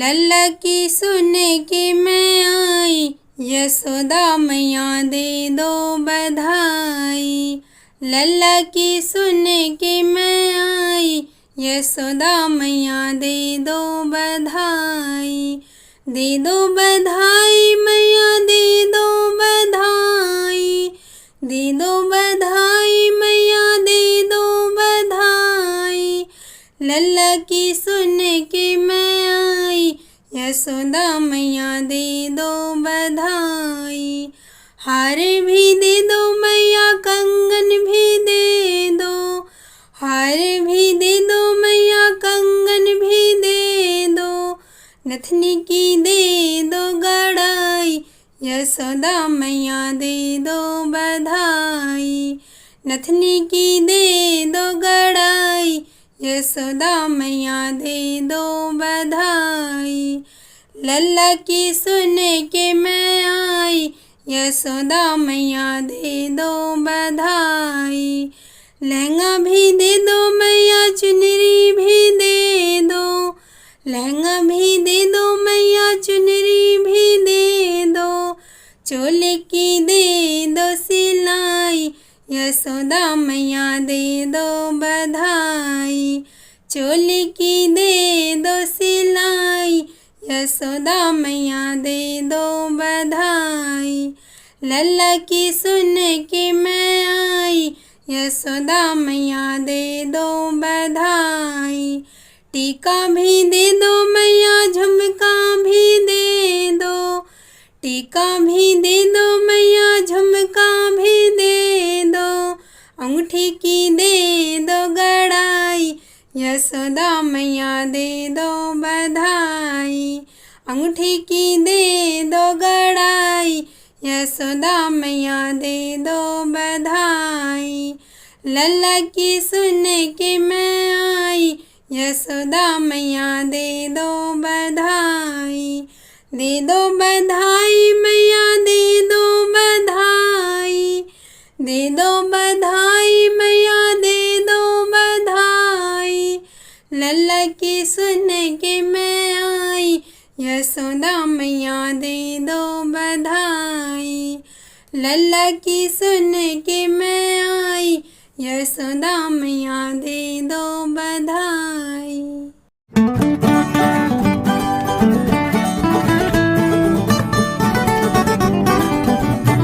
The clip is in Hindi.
लल्ला की सुन के मैं आई, यशोदा मैया दे दो बधाई। लल्ला की सुन के मैं आई, यशोदा मैया दे दो बधाई। दे दो बधाई मैया दे दो बधाई, दे दो बधाई मैया दे दो बधाई। लल्ला की सुन के मैं आई, यशोदा मैया दे दो बधाई। हार भी दे दो मैया कंगन भी दे दो, हार भी दे दो मैया कंगन भी दे दो। नथनी की दे दो गड़ाई, यशोदा मैया दे दो बधाई। नथनी की दे दो गड़ाई, यशोदा मैया दे दो बधाई। लल्ला की सुन के मैं आई, यशोदा मैया दे दो बधाई। लहंगा भी दे दो मैया चुनरी भी दे दो, लहंगा भी दे दो मैया चुनरी भी दे दो। चोले की दे दो सिलाई, यशोदा मैया दे दो बधाई। चोली की दे दो सिलाई, यशोदा मैया दे दो बधाई। लल्ला की सुन के मैं आई, यशोदा मैया दे दो बधाई। टीका भी दे दो मैया झुमका भी दे दो, टीका भी दे दो मैया झुमका भी दे दो। अंगूठी की दे दो गड़ाई, यशोदा मैया दे दो बधाई। अंगूठी की दे दो गड़ाई, यशोदा मैया दे दो बधाई। लल्ला की सुन के मैं आई, यशोदा मैया दे दो बधाई। दे दो बधाई मैया दे दो बधाई, दे दो बधाई मैया दे दो बधाई। लल्ला की सुन के मैं आई, यशोदा मैया दे दो बधाई। लल्ला की सुन के मैं आई, यशोदा मैया दे दो बधाई।